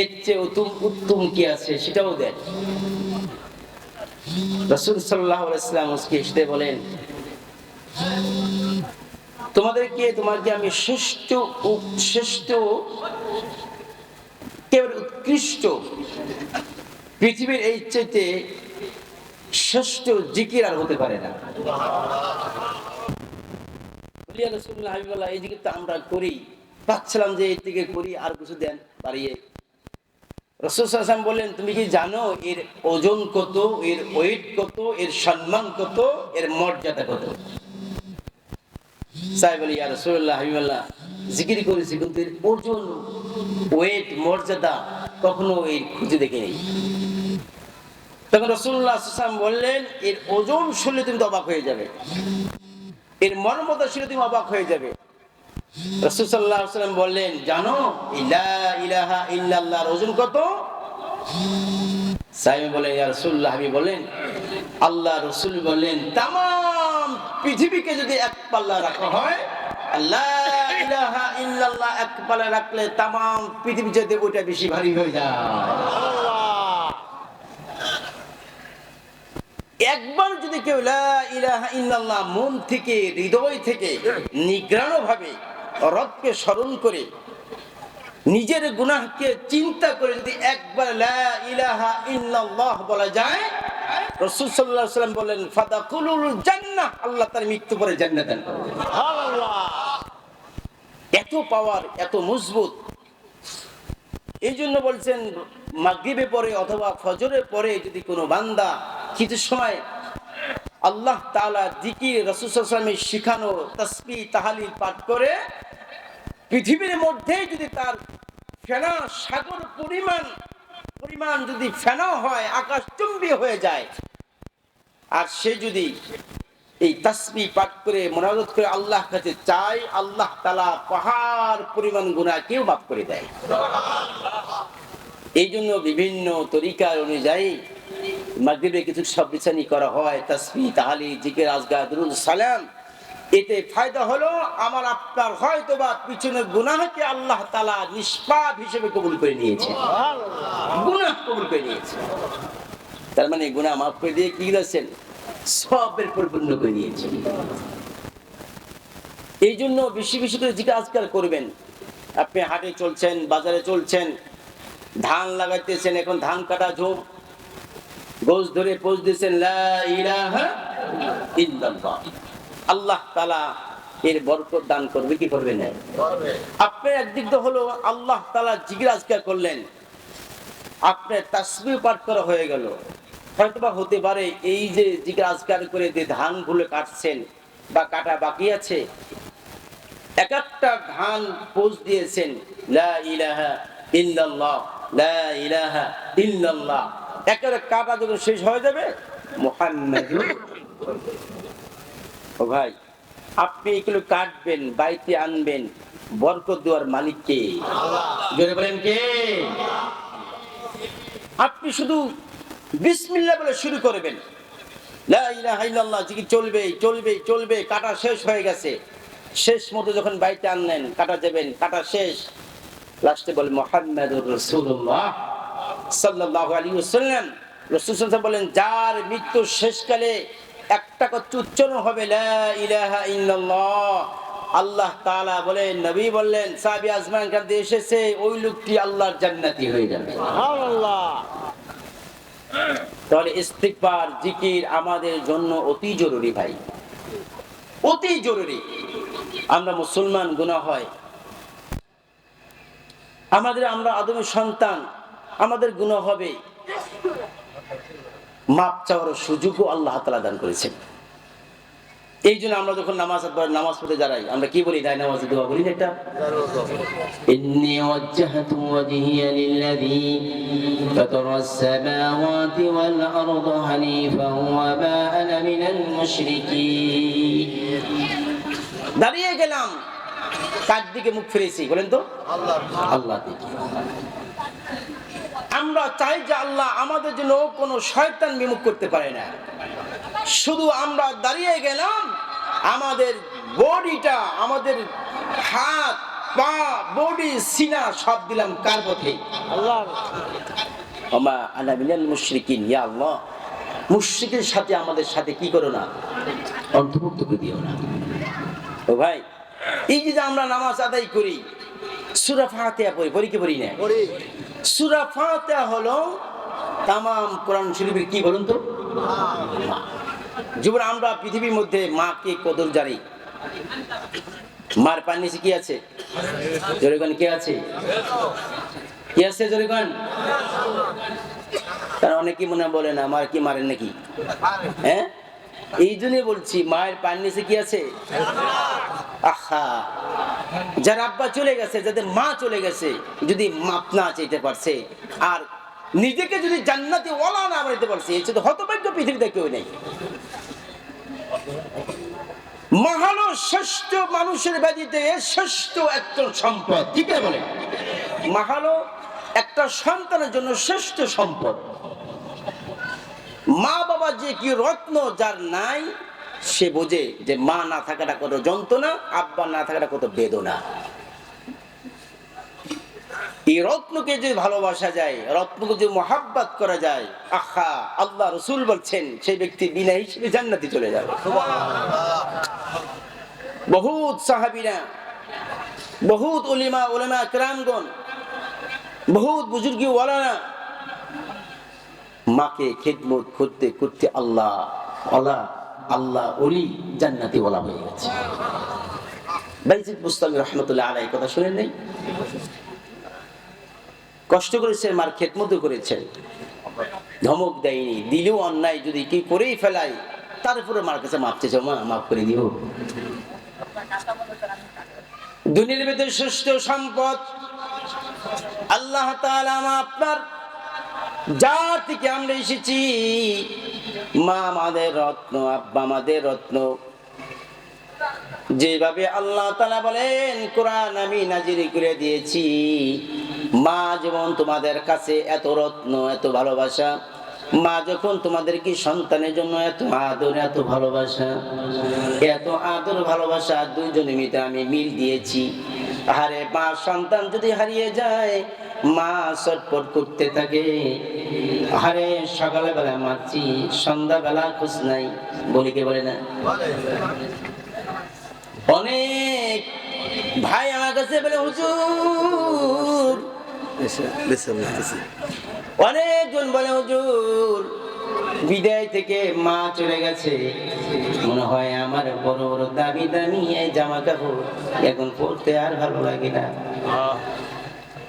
এর চেয়ে উত্তম কি আছে সেটাও দেন। রাসূল সাল্লাল্লাহু আলাইহি ওয়াসাল্লাম উসকে এসে বলেন, তোমাকে আমি শ্রেষ্ঠ একেবারে উৎকৃষ্ট পৃথিবীর এই চাইতে শ্রেষ্ঠ জিকির আর হতে পারে না। বলিয়া রাসূলুল্লাহ হাবিবাল্লাহ, এই জিকির তো আমরা করি, ভাবছিলাম যে এই দিকে করি, আর কিছু দেন বাড়িয়ে। রাসূল সাল্লাল্লাহু আলাইহি ওয়াসাল্লাম বললেন, তুমি কি জানো এর ওজন কত, এর ওয়েট কত, এর সম্মান কত, এর মর্যাদা কত? সাহেব বলি, ইয়া রাসূলুল্লাহ হাবিবাল্লাহ, জিকির করেছি কিন্তু এর ওজন, ওয়েট, মর্যাদা কখনো এই খুঁজে দেখে নেই। তখন রাসূলুল্লাহ সাল্লাল্লাহু আলাইহি ওয়াসাল্লাম বললেন, এর ওজন শুনলে তুমি অবাক হয়ে যাবে, এর মর্মতা শুনলে তুমি অবাক হয়ে যাবে। রাসূল সাল্লাল্লাহু আলাইহি ওয়াসাল্লাম বললেন, জানো লা ইলাহা ইল্লাল্লাহর ওজন কত? সাহেব বলেন, ইয়া রাসূলুল্লাহ, হাবিব বলেন, আল্লাহ রাসূল বলেন, তামাম পৃথিবীকে যদি এক পাল্লা রাখা হয়, লা ইলাহা ইল্লাল্লাহ এক পাল্লা রাখলে তামাম পৃথিবী যেতে ওটা বেশি ভারী হয়ে যায়। একবার যদি কেউ লা ইলাহা ইল্লাল্লাহ মন থেকে, হৃদয় থেকে নিগ্রাণভাবে রবকে স্মরণ করে, নিজের গুনাহকে চিন্তা করে যদি একবার লা ইলাহা ইল্লাল্লাহ বলা যায়, রাসূল সাল্লাল্লাহু আলাইহি ওয়াসাল্লাম বলেন, ফাদাকুলুল জান্নাহ, আল্লাহ তার মৃত্যু পরে জান্নাত দান করবেন। সুবহানাল্লাহ। এত পাওয়ার, এত মজবুত। এই জন্য বলছেন, মাগরিবে পরে অথবা ফজরের পরে যদি কোনো বান্দা কিছু সময় আল্লাহ তাআলা জিকির, রাসূল সাল্লাল্লাহু আলাইহি ওয়াসাল্লামের শিখানো তাসবিহ তাহলিল পাঠ করে, পৃথিবীর মধ্যে যদি তার ফেনা সাগর পরিমাণ যদি ফেনা হয়, আকাশচুম্বী হয়ে যায়, আর সে যদি এই তাসবিহ পাঠ করে মুনাজাত করে আল্লাহর কাছে চায়, আল্লাহ তাআলা পাহাড় পরিমাণ গুনাহকেও মাফ করে দেয়। এই জন্য বিভিন্ন তরিকার অনুযায়ী মাগরিবে কিছু সাববিছানি করা হয়, তাসবিহ তাহলিল জিকির আজকার দুরূদ সালাম। এতে ফায়দা হলো, আমার আপনার হয়তোবা পিছনের গুনাহকে আল্লাহ তাআলা নিষ্পাপ হিসেবে কবুল করে নিয়েছে, গুনাহ কবুল করে নিয়েছে। তার মানে গুনাহ মাফ করে দিয়ে কি করেছেন? সওয়াবের পরিপূর্ণ করে দিয়েছেন। এই জন্য বেশি বেশি করে জিকির আজকার করবেন। আপনি হাটে চলছেন, বাজারে চলছেন, ধান লাগাইতেছেন, এখন ধান কাটা ঝোপ, গোছ ধরে পোজ দিয়েছেন লা ইলাহা ইল্লাল্লাহ, আল্লাহ তাআলা এর বরকত দান করবে কি করবে না? আপনি একদিক তো হলো আল্লাহ তাআলা জিকির আজকার করলেন, আপনার তাসবিহ পাঠ করা হয়ে গেল। হয়তোবা হতে পারে এই যে জিকির আজকার করে যে ধানগুলো কাটছেন বা কাটা বাকি আছে, এক একটা ধান পোজ দিয়েছেন লা ইলাহা ইল্লাল্লাহ, লা ইলাহা ইল্লাল্লাহ, একেবারে কাটা যখন শেষ হয়ে যাবে, মুহাম্মাদুর। ও ভাই, আপনি এগুলো কাটবেন, বাড়িতে আনবেন, বরকত দেওয়ার মালিক কে? জোরে বলেন কে? আপনি শুধু বিসমিল্লাহ বলে শুরু করবেন, লা ইলাহা ইল্লাল্লাহ, জিকির চলবে চলবে চলবে, কাটা শেষ হয়ে গেছে, শেষ মতো যখন বাড়িতে আনলেন, কাটা যাবেন, কাটা শেষ, লাস্টে বলে মুহাম্মাদুর রাসূলুল্লাহ সাল্লাল্লাহু আলাইহি ওয়াসাল্লাম। রাসূল সাল্লাল্লাহু আলাইহি ওয়াসাল্লাম বলেন, যার মৃত্যু শেষকালে একটা কথা উচ্চারণ হবে লা ইলাহা ইল্লাল্লাহ, আল্লাহ তাআলা বলেন, নবী বললেন, সাহাবী আজমান কাছে এসেছে, ওই লোকটি আল্লাহর জান্নাতি হয়ে যাবে। সুবহানাল্লাহ। তাহলে ইস্তিগফার, জিকির আমাদের জন্য অতি জরুরি ভাই, অতি জরুরি। আমরা মুসলমান, গুনাহ হয় আমাদের, আমরা আদমের সন্তান, আমাদের গুনাহ হবে, মাপ চাওয়ার সুযোগও আল্লাহ তাআলা দান করেছেন। এই জন্য আমরা যখন নামাজ পড়তে যাই, আমরা কি বলি? তাই নামাজে দোয়া বলি না, এটা ইন্নী ওয়াজ্জাহতু ওয়াজহিয়া লিল্লাযী ফাতারাস সামাওয়াতি ওয়াল আরদা হানিফান ওয়া মা আনা মিনাল মুশরিকিন। দাঁড়িয়ে গেলাম, কার দিকে মুখ ফিরেছি বলেন তো? আল্লাহর দিকে। আমরা চাই যে আল্লাহ আমাদের জন্য কোনো শয়তান বিমুখ করতে পারে না। শুধু আমরা দাঁড়িয়ে গেলাম, আমাদের বডিটা, আমাদের হাত পা, বডি, সিনা সব দিলাম কার পথে? আল্লাহ। ওমা আনা মিনাল মুশরিকিন, ইয়া আল্লাহ মুশরিকের সাথে আমাদের সাথে কি করো না, অন্তর্ভুক্ত করে দিও না। ও ভাই, এই যে আমরা নামাজ আদায় করি, সূরা ফাতিহা পড়ি কি পড়ি না? সূরা ফাতিহা হলো তামাম কোরআন শরীফের কি বলুন তো, মা। যেমন আমরা পৃথিবীর মধ্যে মাকে কদর জানি, মার পায়ের নিচে কি আছে? জোরেগান কে আছে? কি আছে জোরেগান? কারণ অনেকে মনে বলে না মার কি মারেন নাকি, হ্যাঁ? এই জন্য বলছি মায়ের পায়ের নিচে কি আছে? আহা, যার আব্বা চলে গেছে, যাদের মা চলে গেছে, যদি মাপ না চাইতে পারছে আর নিজেকে যদি জান্নাতি ওয়ালা না বানাইতে পারছে, এই তো হতভাগ্য পৃথিবীতে কেউ নেই। মা হলো শ্রেষ্ঠ মানুষের ব্যাধিতে শ্রেষ্ঠ একজন সম্পদ, ঠিক আছে বলে? মা হলো একটা সন্তানের জন্য শ্রেষ্ঠ সম্পদ। মা বাবা যে কি রত্ন, যার নাই সে বোঝে যে মা না থাকাটা কত যন্ত্রণা, আব্বা না থাকাটা কত বেদনা। এই রত্নকে যদি ভালোবাসা যায়, রত্নকে যদি মহাব্বত করা যায়, আহা, আল্লাহ রসুল বলছেন সেই ব্যক্তি বিনা হিসেবে জান্নাতে চলে যাবে। বহুত সাহাবীরা, বহুত উলামা কিরামগণ, বহুত বুজুর্গি ওয়ালারা মাকে খিদমত করতে করতে আল্লাহ ওলি জান্নাতি ওয়ালা হয়ে গেছে। বাইজিদ বুস্তামি রহমতুল্লাহ আলাইহি কথা শুনেন নাই? কষ্ট করেছেন, মার খেদমত করেছেন, ধমক দেয়নি, দিলেও অন্যায় যদি কি করেই ফেলাই তারপরে মার কাছে মাপ চেয়েছে, মা মাফ করে দিও। দুনিয়ার ভিতরে শ্রেষ্ঠ সম্পদ আল্লাহ তাআলা আপনার, যার থেকে আমরা এসেছি, মা আমাদের রত্ন, আব্বা আমাদের রত্ন। যেভাবে আল্লাহ তাআলা বলেন, কোরআন আমি নাজিল করে দিয়েছি, মা যেমন তোমাদের কাছে এত রত্ন, এত ভালোবাসা, মা যখন তোমাদের কি সন্তানের জন্য এত আদর, এত ভালোবাসা, এত আদর ভালোবাসা দুইজনের ভিতরে আমি মিল দিয়েছি। আরে মা সন্তান যদি হারিয়ে যায়, মা ছটফট করতে থাকে, আরে সকালবেলা মারছি, সন্ধ্যাবেলা খোঁজ নাই, বলি কে বলে না? অনেক ভাই আমার কাছে বলে, হুজুর, অনেকজন বলে, হুজুর বিদায় থেকে মা চলে গেছে, মনে হয় আমার বড় বড় দামি দামি এই জামা কাপড় এখন পরতে আর ভালো লাগে না।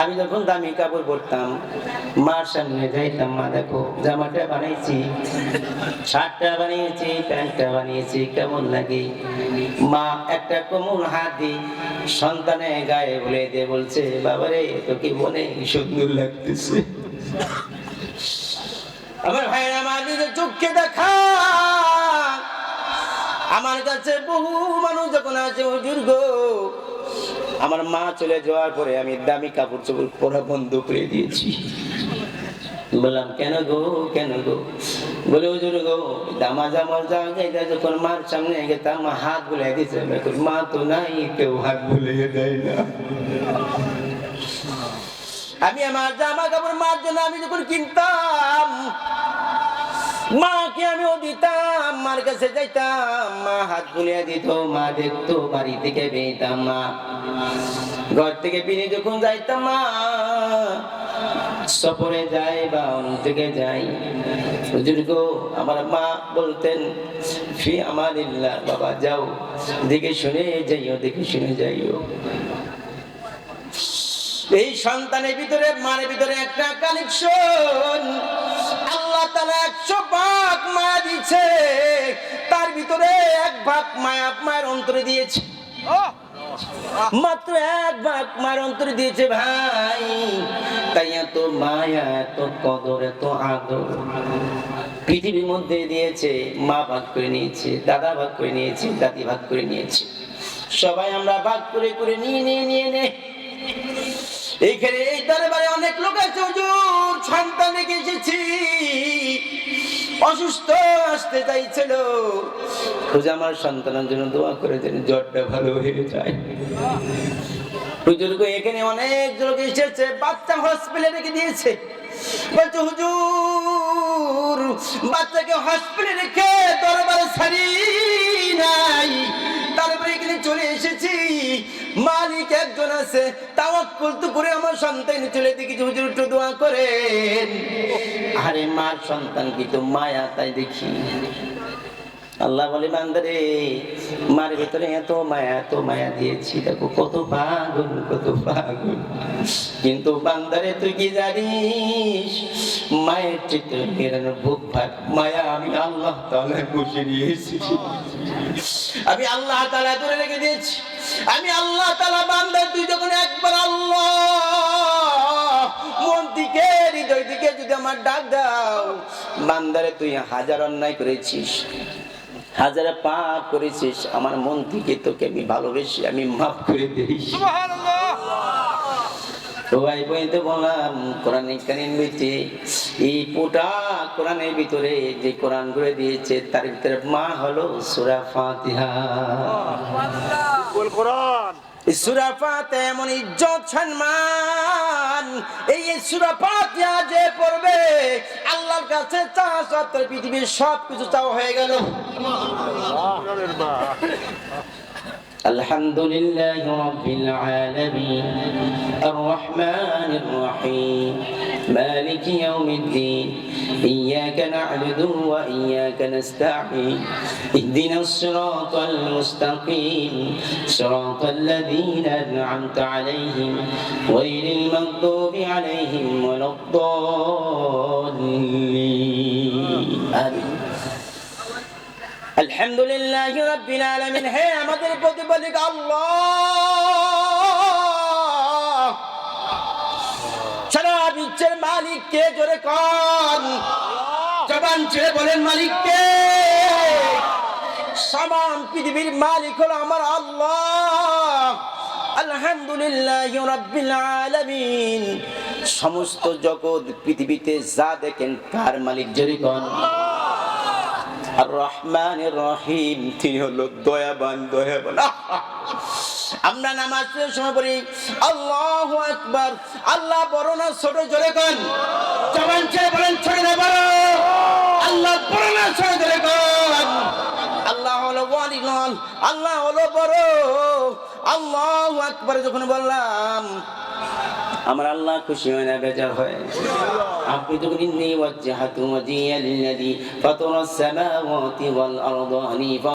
আমি যখন দামি কাপড় পরতাম, মার সামনে যাইতাম, মা দেখো জামাটা বানাইছি, শার্টটা বানিয়েছি, প্যান্টটা বানিয়েছি, কেমন লাগে? মা একটা কোমল হাত দিয়ে সন্তানের গায়ে বলে দিয়ে বলছে, বাবারে তোকে মনে সুন্দর লাগতেছে। আমার ভাইরা, আমার নিজের চোখে দেখা, আমার কাছে বহু মানুষ যখন আছে, হুজুর গো আমার মা চলে যাওয়ার পরে আমি দামি কাপড় চোপড় পরা বন্ধ করে দিয়েছি। বললাম কেন গো, কেন গো? বলে, হুজুর গো দামা জামার জায়গায় যখন মার সামনে গেতাম, মা হাত বুলিয়ে দিয়েছে, মা তো নাই, কেউ হাত বুলিয়ে দেয় না। আমি আমার জামা কাপড় মার জন্য আমি যখন কিনতাম, মাকে আমিও দিতাম, মার কাছে যাইতাম, মা হাত বুলিয়ে দিত, মা দেখতো, বাড়ি থেকে বেরোতাম, মা ঘর থেকে বেরিয়ে যখন যাইতাম, মা সফরে যাই বা অন্য থেকে যাই, হুজুর গো আমার মা বলতেন, ফি আমানিল্লাহ, বাবা যাও, দেখে শুনে যাইও, দেখে শুনে যাইও। এই সন্তানের ভিতরে, মার ভিতরে একটা কানেকশন, আল্লাহ তাআলা 100 ভাগ মায়া দিয়েছে, তার ভিতরে 1 ভাগ মায়া মায়ের অন্তরে দিয়েছে, মাত্র 1 ভাগ মায়ের অন্তরে দিয়েছে ভাই। তাই এত মায়া, এত কদর, এত আদর পৃথিবীর মধ্যে দিয়েছে। মা ভাগ করে নিয়েছে, দাদা ভাগ করে নিয়েছে, দাদি ভাগ করে নিয়েছে, সবাই আমরা ভাগ করে করে নিয়ে এইখানে এই দরবারে অনেক লোক আছে, হুজুর সন্তান রেখে এসেছি, অসুস্থ, আসতে চাইছিল, হুজুর আমার সন্তানের জন্য দোয়া করে দেন, জ্বরটা ভালো হয়ে যায়। হুজুর গো এখানে অনেক লোক এসেছে, বাচ্চা হসপিটালে রেখে দিয়েছে। বলছে হুজুর বাচ্চাকে হসপিটালে রেখে দরবারে ছাড়ি নাই, তারপরে এখানে চলে এসেছি। মালিক একজন আছে, তাওয়াক্কুল তো করে আমার সন্তান চলে দেখি হুজুর একটু দোয়া করেন। আরে মার সন্তান কি তো মায়া, তাই দেখি। আল্লাহ বলে বান্দারে মার ভেতরে এত মায়া দিয়েছি, দেখো কত পাগল, কত পাগল। কিন্তু বান্দারে তুই কি জানিস, মায়ের চিত্র বুক ভাগ মায়া আমি আল্লাহ তাআলা বসে দিয়েছি, আমি আল্লাহ তাআলা ধরে রেখে দিয়েছি। আমি আল্লাহ তাআলা বান্দা, তুই যখন একবার আল্লাহ মন থেকে হৃদয় থেকে যদি আমার ডাক দাও, বান্দারে তুই হাজার অন্যায় করেছিস, হাজার পাপ করেছিস, আমার মন থেকে তোকে আমি ভালোবেসে আমি মাফ করে দিই। সবাই বলতে বললাম কোরআনে কারীম ভিতরে এই পুরা কোরআনের ভিতরে যে কোরআন করে দিয়েছে তার ভিতরে মা হলো সূরা ফাতিহা। সূরা ফাতিহা এমন ইজ্জত সম্মান, এই সূরা ফাতিহা যে পড়বে আল্লাহর কাছে চাওয়া সত্ত্বেও পৃথিবীর সবকিছু চাওয়া হয়ে গেল। আলহামদুলিল্লাহি রাব্বিল আলামিন আর রহমানির রহিম মালিকি ইয়াউমিদ্দিন ইয়্যাকা না'বুদু ওয়া ইয়্যাকা নাস্তাঈন ইহদিনাস সিরাতাল মুস্তাকিম সিরাতাল লাযীনা আন'আমতা আলাইহিম গায়রিল মাগদুবি আলাইহিম ওয়ালাদ-দাল্লিন। আমিন। আলহামদুলিল্লাহি রাব্বিল আলামিন। হে আমাদের প্রতিপালক আল্লাহ, সারা বিশ্বের মালিক কে? জোরে কোন, জবান ছেড়ে বলেন মালিক কে? সামাম পৃথিবীর মালিক হলো আমার আল্লাহ। আলহামদুলিল্লাহি রাব্বিল আলামিন। সমস্ত জগৎ পৃথিবীতে যা দেখেন কার মালিক? জোরে কোন। আর রহমানির রহিম, তিনি হলো দয়াবান, দয়াবান। আমরা নামাজ পড়ার সময় বলি আল্লাহু আকবার, আল্লাহ বড় না ছোট? জোরে কোন, জবান ছেড়ে বলেন ছোট না বড়? আল্লাহ বড় না ছোট? জোরে কোন। আল্লাহ হলো ওয়ালিউল, আল্লাহ হলো বড়। আল্লাহু আকবার যখন বললাম আমার আল্লাহ খুশি হয় না, বেজার হয়? আপনি যখন ইন্নী ওয়াজ্জাহাতু ওয়াজহিয়া লিল্লাযী ফাতারাস সামাওয়াতি ওয়াল আরদা হানিফা